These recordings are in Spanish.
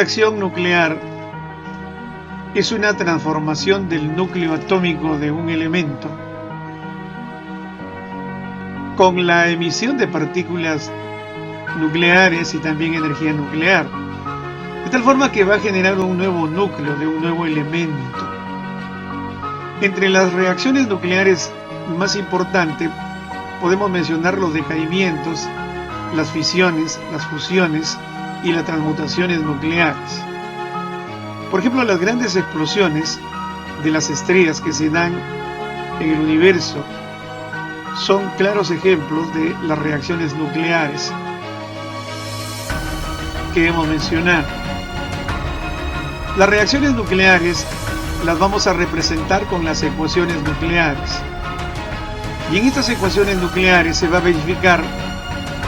reacción nuclear es una transformación del núcleo atómico de un elemento con la emisión de partículas nucleares y también energía nuclear, de tal forma que va a generar un nuevo núcleo de un nuevo elemento. Entre las reacciones nucleares más importantes podemos mencionar los decaimientos, las fisiones, las fusiones y las transmutaciones nucleares. Por ejemplo, las grandes explosiones de las estrellas que se dan en el universo son claros ejemplos de las reacciones nucleares que hemos mencionado. Las reacciones nucleares las vamos a representar con las ecuaciones nucleares. Y en estas ecuaciones nucleares se va a verificar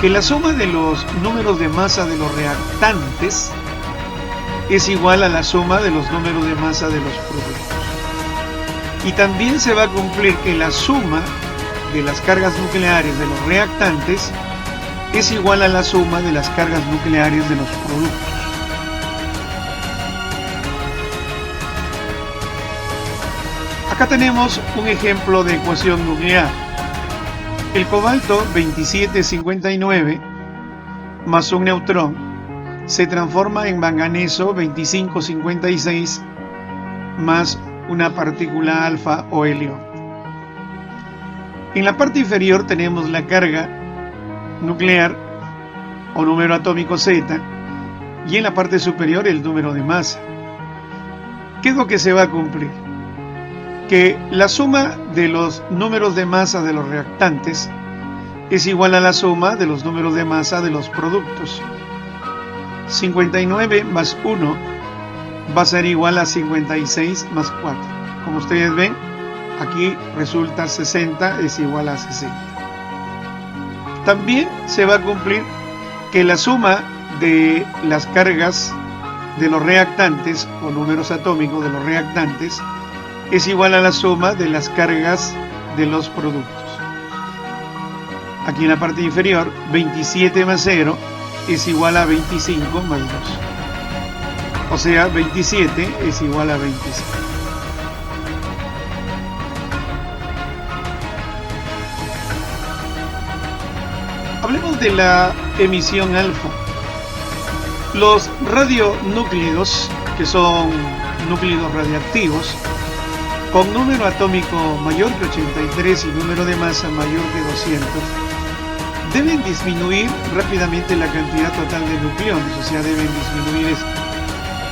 que la suma de los números de masa de los reactantes es igual a la suma de los números de masa de los productos. Y también se va a cumplir que la suma de las cargas nucleares de los reactantes es igual a la suma de las cargas nucleares de los productos. Acá tenemos un ejemplo de ecuación nuclear. El cobalto 2759 más un neutrón se transforma en manganeso 2556 más una partícula alfa o helio. En la parte inferior tenemos la carga nuclear o número atómico Z y en la parte superior el número de masa. ¿Qué es lo que se va a cumplir? Que la suma de los números de masa de los reactantes es igual a la suma de los números de masa de los productos. 59 más 1 va a ser igual a 56 más 4. Como ustedes ven, aquí resulta 60 es igual a 60. También se va a cumplir que la suma de las cargas de los reactantes o números atómicos de los reactantes es igual a la suma de las cargas de los productos. Aquí en la parte inferior, 27 más 0 es igual a 25 más 2. O sea, 27 es igual a 25. Hablemos de la emisión alfa. Los radionúclidos, que son núclidos radiactivos, con número atómico mayor que 83 y número de masa mayor que 200, deben disminuir rápidamente la cantidad total de nucleones, o sea, deben disminuir esto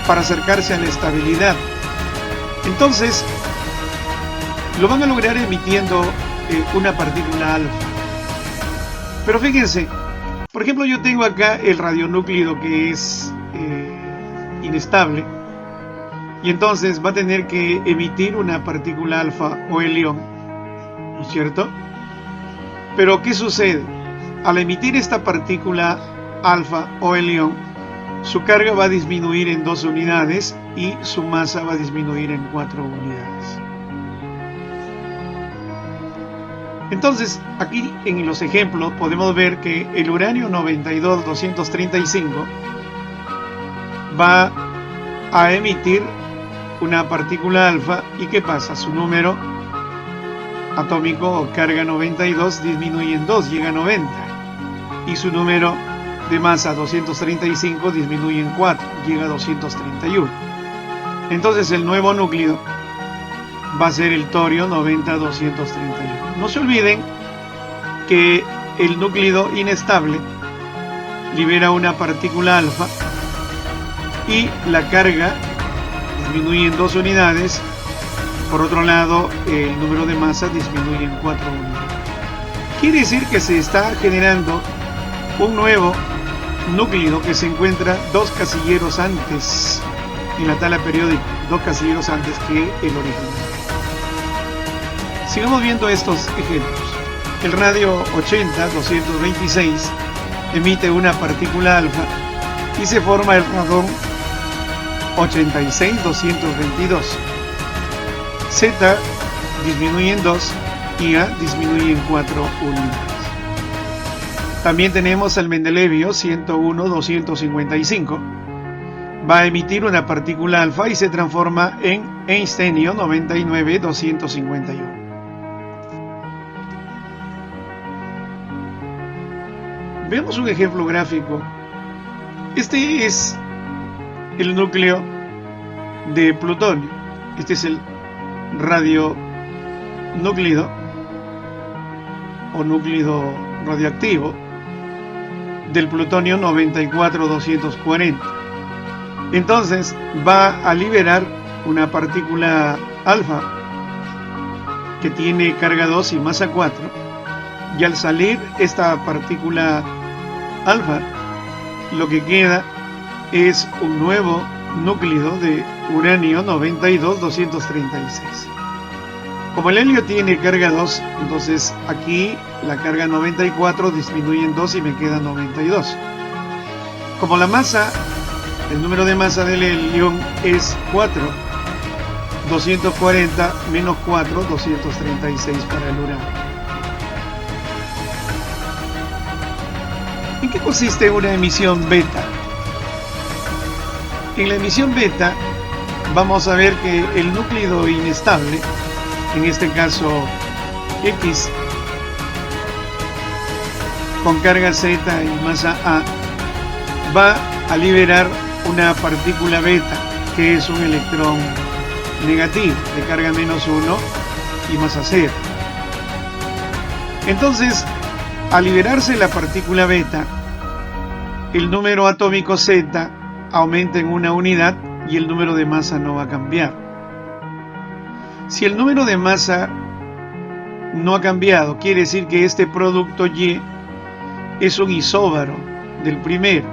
para acercarse a la estabilidad. Entonces, lo van a lograr emitiendo una partícula alfa. Pero fíjense, por ejemplo, yo tengo acá el radionúclido que es inestable, y entonces va a tener que emitir una partícula alfa o helión, ¿no es cierto? Pero ¿qué sucede? Al emitir esta partícula alfa o helión, su carga va a disminuir en 2 unidades y su masa va a disminuir en 4 unidades. Entonces, aquí en los ejemplos podemos ver que el uranio 92-235 va a emitir una partícula alfa. ¿Y qué pasa? Su número atómico o carga 92 disminuye en 2, llega a 90. Y su número de masa 235 disminuye en 4, llega a 231. Entonces el nuevo núcleo va a ser el torio 90-231. No se olviden que el núcleo inestable libera una partícula alfa y la carga disminuye en 2 unidades. Por otro lado, el número de masa disminuye en 4 unidades. Quiere decir que se está generando un nuevo núcleo que se encuentra 2 casilleros antes en la tabla periódica, 2 casilleros antes que el original. Sigamos viendo estos ejemplos. El radio 80-226 emite una partícula alfa y se forma el radón 86-222. Z disminuye en 2 y A disminuye en 4 unidades. También tenemos el mendelevio 101-255 va a emitir una partícula alfa y se transforma en einsteinio 99251. Veamos un ejemplo gráfico. Este es el núcleo de plutonio. Este es el radionúclido o núclido radioactivo del plutonio 94240. Entonces va a liberar una partícula alfa que tiene carga 2 y masa 4, y al salir esta partícula alfa, lo que queda es un nuevo núclido de uranio 92236. Como el helio tiene carga 2, entonces aquí la carga 94 disminuye en 2 y me queda 92. Como la masa, el número de masa del helio es 4, 240 menos 4, 236 para el uranio. ¿En qué consiste una emisión beta? En la emisión beta vamos a ver que el núclido inestable, en este caso X, con carga Z y masa A, va a liberar una partícula beta, que es un electrón negativo, de carga menos 1 y masa 0. Entonces, al liberarse la partícula beta, el número atómico Z aumenta en una unidad y el número de masa no va a cambiar. Si el número de masa no ha cambiado, quiere decir que este producto Y es un isóbaro del primero,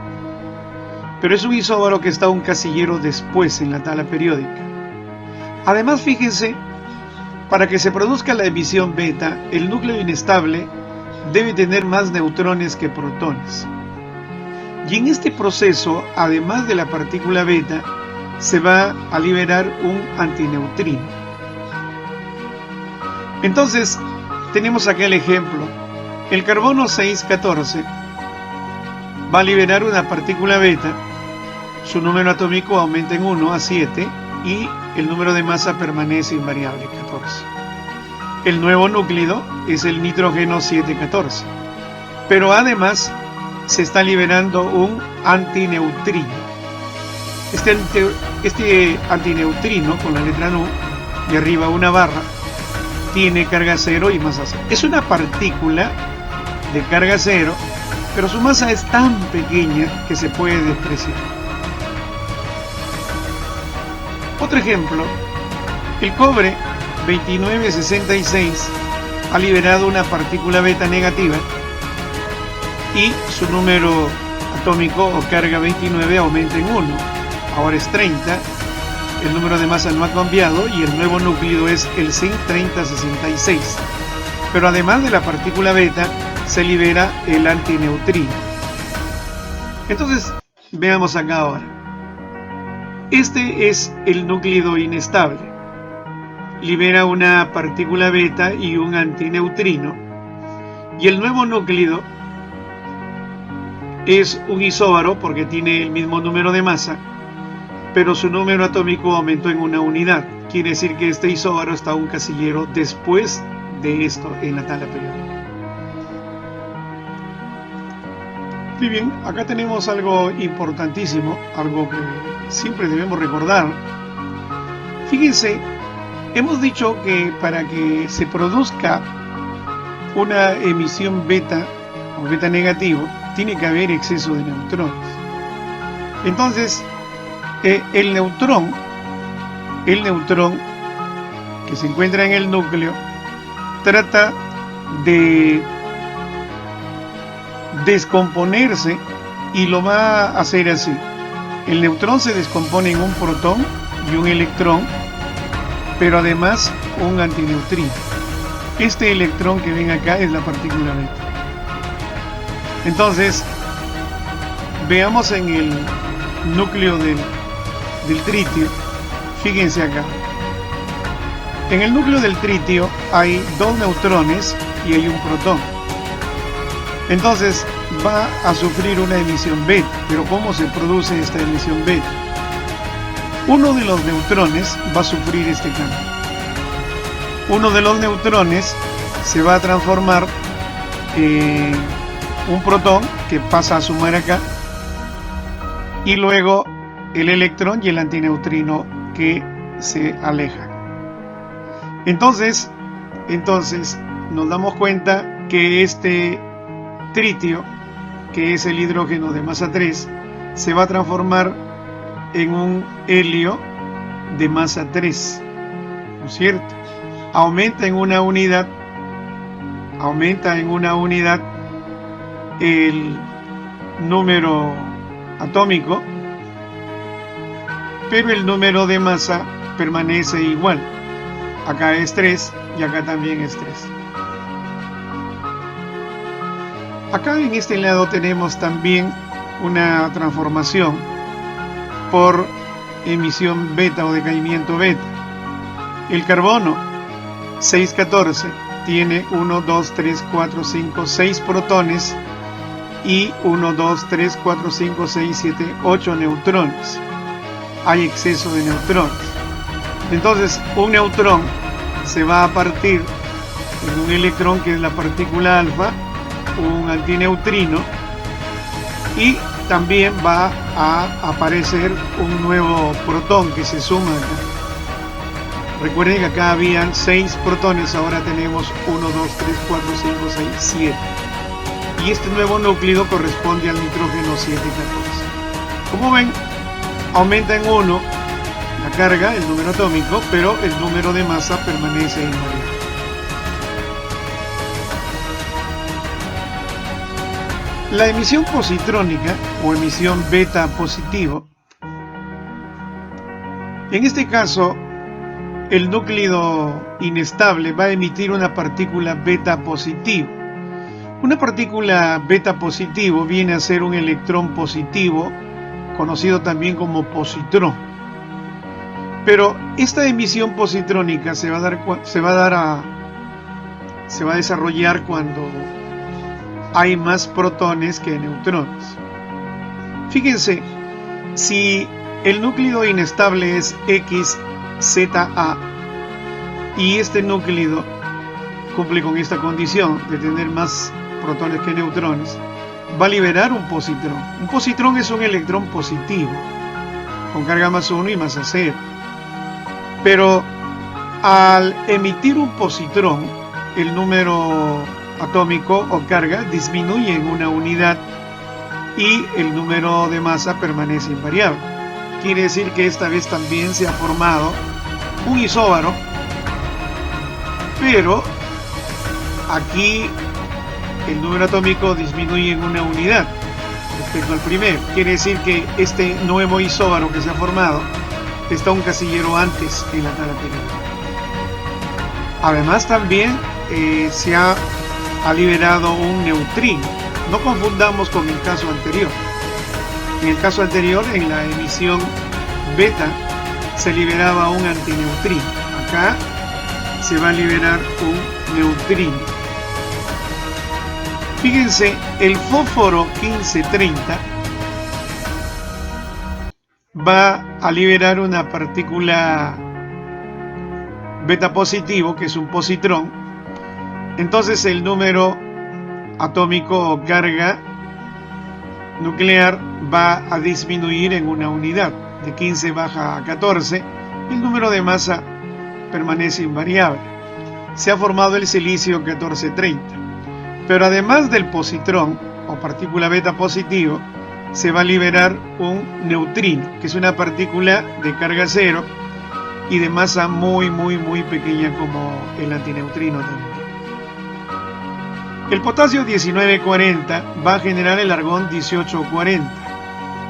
pero es un isóbaro que está un casillero después en la tabla periódica. Además, fíjense, para que se produzca la emisión beta, el núcleo inestable debe tener más neutrones que protones. Y en este proceso, además de la partícula beta, se va a liberar un antineutrino. Entonces, tenemos acá el ejemplo. El carbono 614 va a liberar una partícula beta, su número atómico aumenta en 1 a 7 y el número de masa permanece invariable, 14. El nuevo núclido es el nitrógeno 714, pero además se está liberando un antineutrino. Este antineutrino, con la letra Nu y arriba una barra, tiene carga 0 y masa 0. Es una partícula de carga 0, pero su masa es tan pequeña que se puede despreciar. Otro ejemplo, el cobre 2966 ha liberado una partícula beta negativa y su número atómico o carga 29 aumenta en 1, ahora es 30, el número de masa no ha cambiado y el nuevo núclido es el zinc 3066, pero además de la partícula beta se libera el antineutrino. Entonces veamos acá ahora, este es el núclido inestable, libera una partícula beta y un antineutrino, y el nuevo núclido es un isóbaro porque tiene el mismo número de masa, pero su número atómico aumentó en una unidad. Quiere decir que este isóbaro está un casillero después de esto en la tabla periódica. Muy bien, acá tenemos algo importantísimo, algo que siempre debemos recordar. Fíjense, hemos dicho que para que se produzca una emisión beta o beta negativo, tiene que haber exceso de neutrones. Entonces, el neutrón que se encuentra en el núcleo trata de descomponerse y lo va a hacer así. El neutrón se descompone en un protón y un electrón, pero además un antineutrino. Este electrón que ven acá es la partícula beta. Entonces, veamos en el núcleo del tritio. Fíjense acá. En el núcleo del tritio hay 2 neutrones y hay un protón. Entonces va a sufrir una emisión beta. Pero ¿cómo se produce esta emisión beta? uno de los neutrones va a sufrir este cambio. Uno de los neutrones se va a transformar en un protón que pasa a sumar acá, y luego el electrón y el antineutrino que se alejan. Entonces nos damos cuenta que este tritio, que es el hidrógeno de masa 3, se va a transformar en un helio de masa 3, ¿no es cierto? Aumenta en una unidad el número atómico, pero el número de masa permanece igual. Acá es 3 y acá también es 3. Acá en este lado tenemos también una transformación por emisión beta o decaimiento beta. El carbono 614 tiene 1, 2, 3, 4, 5, 6 protones y 1, 2, 3, 4, 5, 6, 7, 8 neutrones. Hay exceso de neutrones. Entonces un neutrón se va a partir en un electrón, que es la partícula alfa, un antineutrino, y también va a aparecer un nuevo protón que se suma acá. Recuerden que acá habían 6 protones, ahora tenemos 1, 2, 3, 4, 5, 6, 7. Y este nuevo núcleo corresponde al nitrógeno 714. Como ven, aumenta en 1 la carga, el número atómico, pero el número de masa permanece invariable. La emisión positrónica o emisión beta positivo, en este caso el núcleo inestable va a emitir una partícula beta positivo. Una partícula beta positivo viene a ser un electrón positivo, conocido también como positrón. Pero esta emisión positrónica se va a desarrollar cuando hay más protones que neutrones. Fíjense, si el núcleo inestable es XZA y este núcleo cumple con esta condición de tener más protones que neutrones, va a liberar un positrón. Un positrón es un electrón positivo con carga más 1 y masa 0. Pero al emitir un positrón, el número atómico o carga disminuye en una unidad y el número de masa permanece invariable. Quiere decir que esta vez también se ha formado un isóbaro, pero aquí el número atómico disminuye en una unidad respecto al primero. Quiere decir que este nuevo isóbaro que se ha formado está un casillero antes en la tabla periódica. Además también se ha liberado un neutrino. No confundamos con el caso anterior. En el caso anterior, en la emisión beta, se liberaba un antineutrino. Acá se va a liberar un neutrino. Fíjense, el fósforo 1530 va a liberar una partícula beta positivo, que es un positrón. Entonces el número atómico o carga nuclear va a disminuir en una unidad. De 15 baja a 14. El número de masa permanece invariable. Se ha formado el silicio 1430. Pero además del positrón o partícula beta positivo, se va a liberar un neutrino, que es una partícula de carga 0 y de masa muy pequeña, como el antineutrino también. El potasio 1940 va a generar el argón 1840.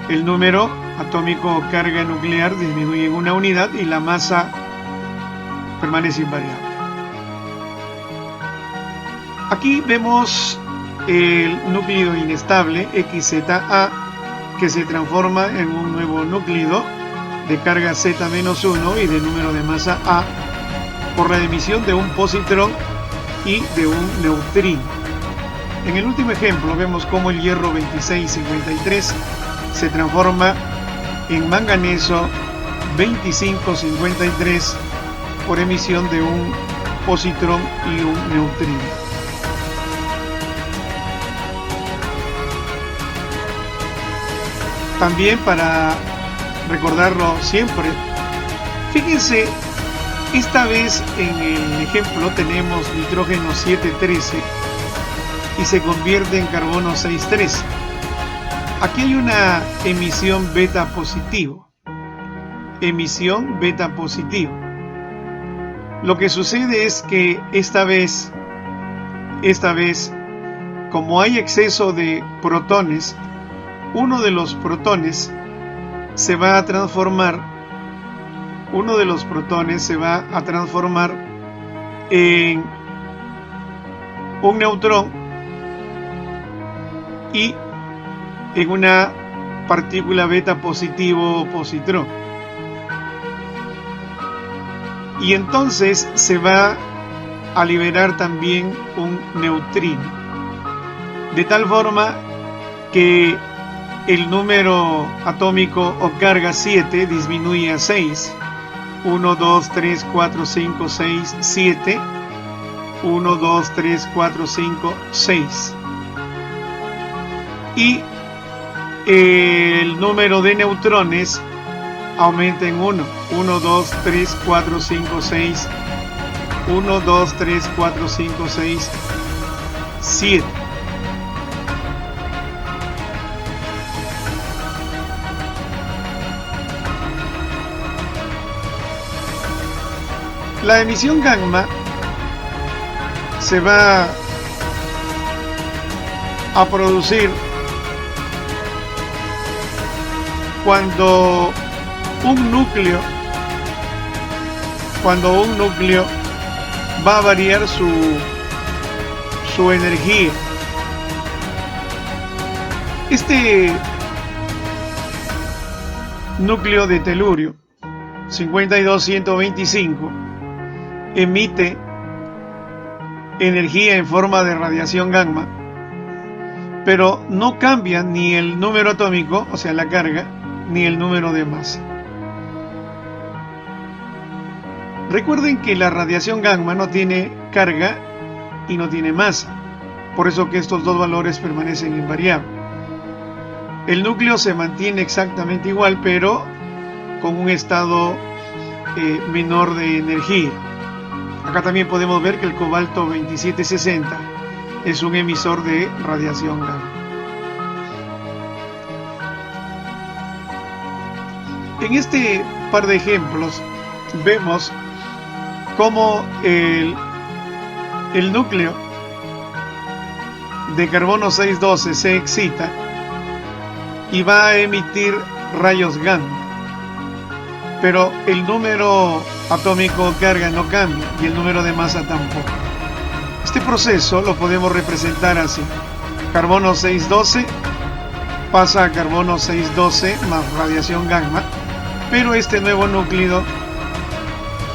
El número atómico o carga nuclear disminuye en una unidad y la masa permanece invariable. Aquí vemos el núcleo inestable XZA, que se transforma en un nuevo núcleo de carga Z-1 y de número de masa A por la emisión de un positrón y de un neutrino. En el último ejemplo vemos cómo el hierro 2653 se transforma en manganeso 2553 por emisión de un positrón y un neutrino. También, para recordarlo siempre, fíjense, esta vez en el ejemplo tenemos nitrógeno 713 y se convierte en carbono 613. Aquí hay una emisión beta positivo. Emisión beta positivo. Lo que sucede es que esta vez, como hay exceso de protones, uno de los protones se va a transformar en un neutrón y en una partícula beta positivo o positrón. Y entonces se va a liberar también un neutrino, de tal forma que el número atómico o carga 7 disminuye a 6. 1, 2, 3, 4, 5, 6, 7. 1, 2, 3, 4, 5, 6. Y el número de neutrones aumenta en 1. 1, 2, 3, 4, 5, 6. 1, 2, 3, 4, 5, 6, 7. La emisión gamma se va a producir cuando un núcleo va a variar su energía. Este núcleo de telurio 52125 emite energía en forma de radiación gamma, pero no cambia ni el número atómico, o sea la carga, ni el número de masa. Recuerden que la radiación gamma no tiene carga y no tiene masa, por eso que estos dos valores permanecen invariables. El núcleo se mantiene exactamente igual, pero con un estado menor de energía. Acá también podemos ver que el cobalto 2760 es un emisor de radiación gamma. En este par de ejemplos vemos cómo el núcleo de carbono 612 se excita y va a emitir rayos gamma, pero el número atómico carga no cambia y el número de masa tampoco. Este proceso lo podemos representar así: carbono 612 pasa a carbono 612 más radiación gamma, pero este nuevo núcleo,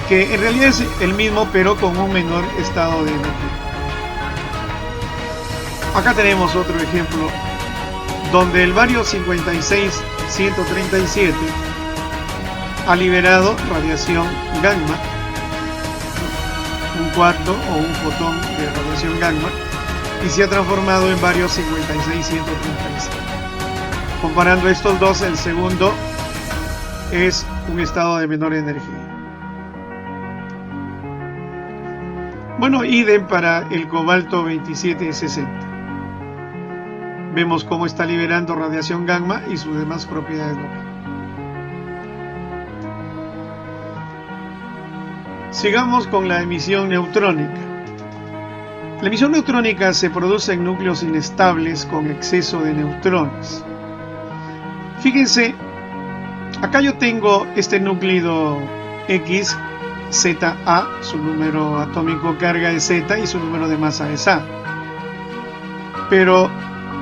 que en realidad es el mismo pero con un menor estado de energía. Acá tenemos otro ejemplo donde el bario 56137 ha liberado radiación gamma, un cuarto o un fotón de radiación gamma, y se ha transformado en bario 56136. Comparando estos dos, el segundo es un estado de menor energía. Bueno, idem para el cobalto 2760. Vemos cómo está liberando radiación gamma y sus demás propiedades locales. Sigamos con la emisión neutrónica. La emisión neutrónica se produce en núcleos inestables con exceso de neutrones. Fíjense, acá yo tengo este núcleo X, ZA, su número atómico carga es Z y su número de masa es A. Pero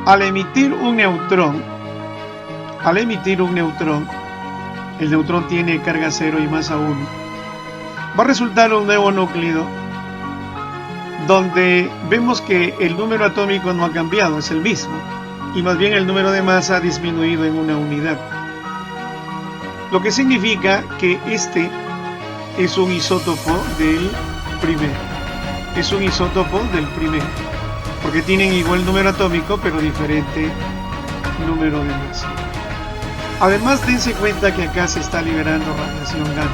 al emitir un neutrón, el neutrón tiene carga 0 y masa 1. Va a resultar un nuevo núcleo donde vemos que el número atómico no ha cambiado, es el mismo, y más bien el número de masa ha disminuido en una unidad. lo que significa que este es un isótopo del primero. Es un isótopo del primero, porque tienen igual número atómico, pero diferente número de masa. Además, dense cuenta que acá se está liberando radiación gamma.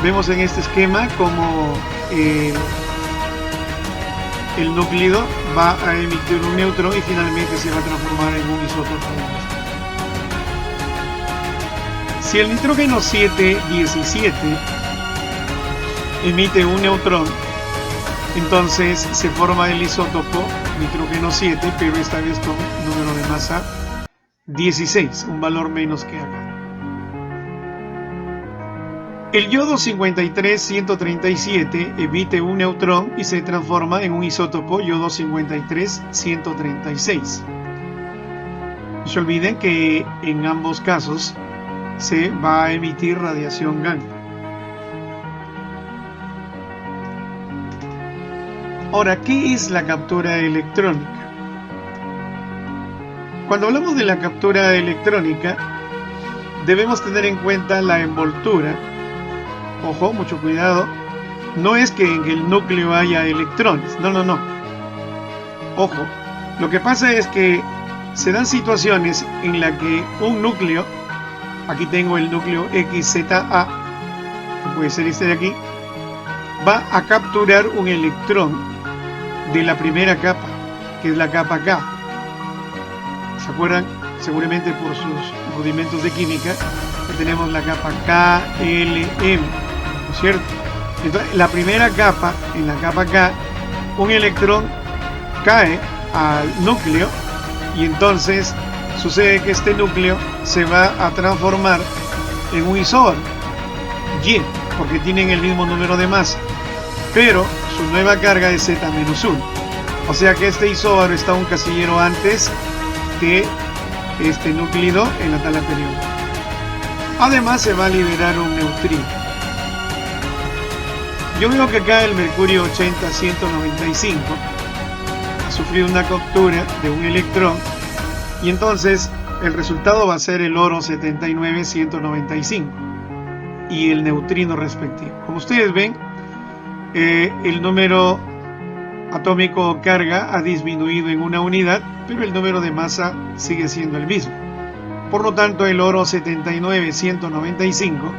Vemos en este esquema como el núcleo va a emitir un neutrón y finalmente se va a transformar en un isótopo. Si el nitrógeno 717 emite un neutrón, entonces se forma el isótopo nitrógeno 7, pero esta vez con número de masa 16, un valor menos que acá. El yodo 53-137 emite un neutrón y se transforma en un isótopo yodo 53-136. No se olviden que en ambos casos se va a emitir radiación gamma. Ahora, ¿qué es la captura electrónica? Cuando hablamos de la captura electrónica, debemos tener en cuenta la envoltura. Ojo, mucho cuidado. No es que en el núcleo haya electrones. No. Ojo, lo que pasa es que se dan situaciones en las que un núcleo, aquí tengo el núcleo XZA, que puede ser este de aquí, va a capturar un electrón de la primera capa, que es la capa K. ¿Se acuerdan? Seguramente por sus rudimentos de química, que tenemos la capa KLM, ¿no es cierto? Entonces, la primera capa, en la capa K, un electrón cae al núcleo y entonces sucede que este núcleo se va a transformar en un isóbaro, Y, porque tienen el mismo número de masa, pero su nueva carga es Z-1. O sea que este isóbaro está un casillero antes que este núcleo en la tabla periódica. Además se va a liberar un neutrino. Yo veo que acá el mercurio 80-195 ha sufrido una captura de un electrón y entonces el resultado va a ser el oro 79-195 y el neutrino respectivo. Como ustedes ven, el número atómico o carga ha disminuido en una unidad, pero el número de masa sigue siendo el mismo. Por lo tanto, el oro 79-195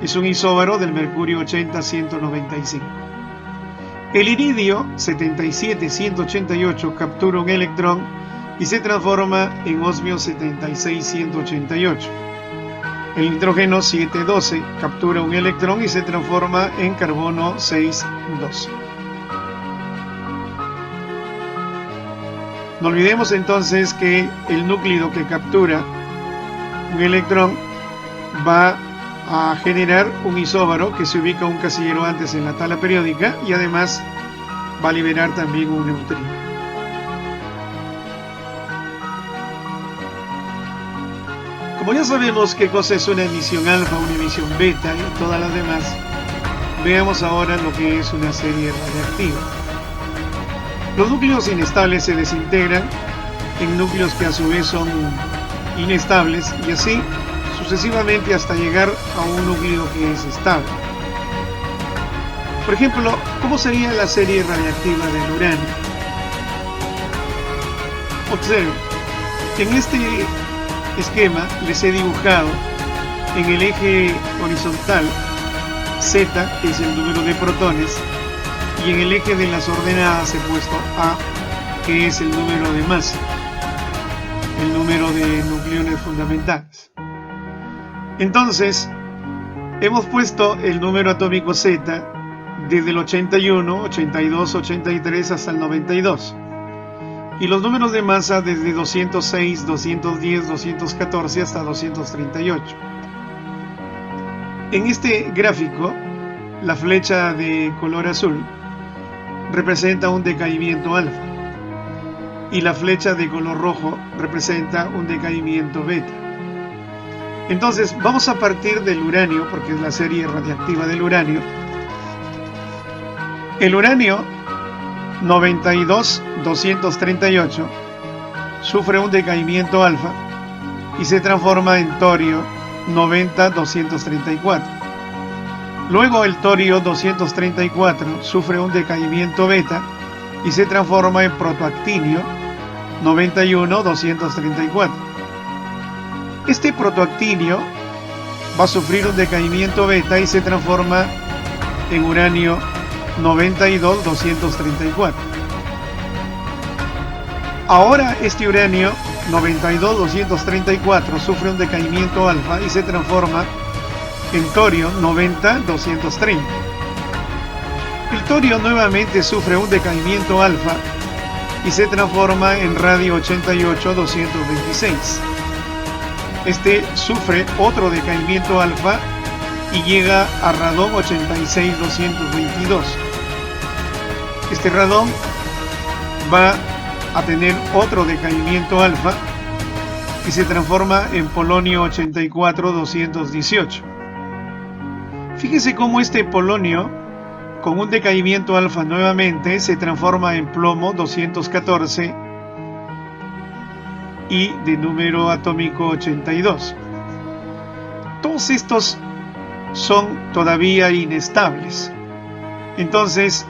es un isóbaro del mercurio 80-195. El iridio 77-188 captura un electrón y se transforma en osmio 76-188. El nitrógeno 712 captura un electrón y se transforma en carbono 612. No olvidemos entonces que el núcleo que captura un electrón va a generar un isóbaro que se ubica un casillero antes en la tabla periódica y además va a liberar también un neutrino. Como ya sabemos qué cosa es una emisión alfa, una emisión beta y todas las demás, veamos ahora lo que es una serie radiactiva. Los núcleos inestables se desintegran en núcleos que a su vez son inestables y así sucesivamente hasta llegar a un núcleo que es estable. Por ejemplo, ¿cómo sería la serie radiactiva del uranio? Observen, en este esquema les he dibujado en el eje horizontal Z, que es el número de protones, y en el eje de las ordenadas he puesto A, que es el número de masa, el número de nucleones fundamentales. Entonces, hemos puesto el número atómico Z desde el 81, 82, 83 hasta el 92. Y los números de masa desde 206, 210, 214 hasta 238. En este gráfico, la flecha de color azul representa un decaimiento alfa y la flecha de color rojo representa un decaimiento beta. Entonces vamos a partir del uranio, porque es la serie radiactiva del uranio. El uranio 92-238 sufre un decaimiento alfa y se transforma en torio 90-234. Luego el torio 234 sufre un decaimiento beta y se transforma en protoactinio 91-234. Este protoactinio va a sufrir un decaimiento beta y se transforma en uranio 92-234. Ahora este uranio 92-234 sufre un decaimiento alfa y se transforma en torio 90-230. El torio nuevamente sufre un decaimiento alfa y se transforma en radio 88-226. Este sufre otro decaimiento alfa y llega a radón 86-222. Este radón va a tener otro decaimiento alfa y se transforma en polonio 84-218. Fíjese cómo este polonio, con un decaimiento alfa nuevamente, se transforma en plomo 214 y de número atómico 82. Todos estos son todavía inestables. Entonces,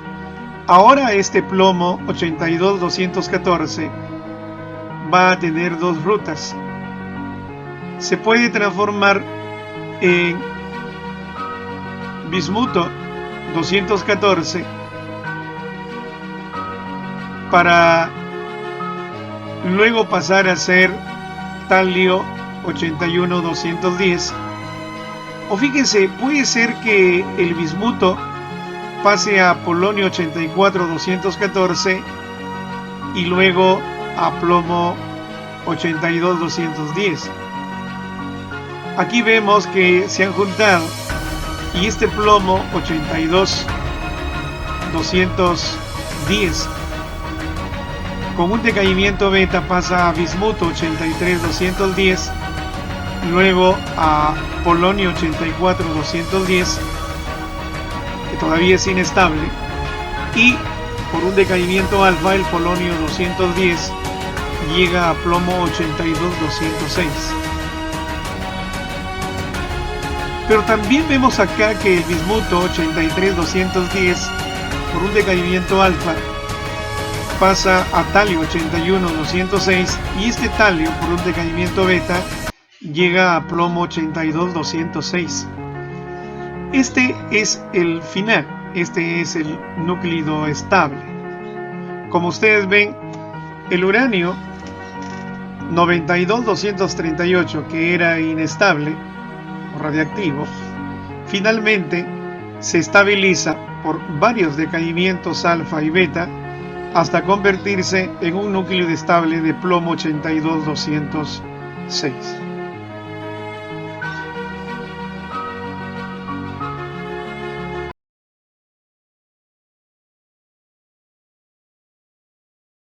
ahora este plomo 82-214 va a tener dos rutas. Se puede transformar en bismuto 214 para luego pasar a ser talio 81-210. O fíjense, puede ser que el bismuto pase a polonio 84-214 y luego a plomo 82-210. Aquí vemos que se han juntado y este plomo 82-210 con un decaimiento beta pasa a bismuto 83-210, luego a polonio 84-210, que todavía es inestable, y por un decaimiento alfa el polonio 210 llega a plomo 82-206. Pero también vemos acá que el bismuto 83-210 por un decaimiento alfa pasa a talio 81-206 y este talio por un decaimiento beta llega a plomo 82-206. Este es el final, este es el núcleo estable. Como ustedes ven, el uranio 92-238, que era inestable o radiactivo, finalmente se estabiliza por varios decaimientos alfa y beta hasta convertirse en un núcleo estable de plomo 82-206.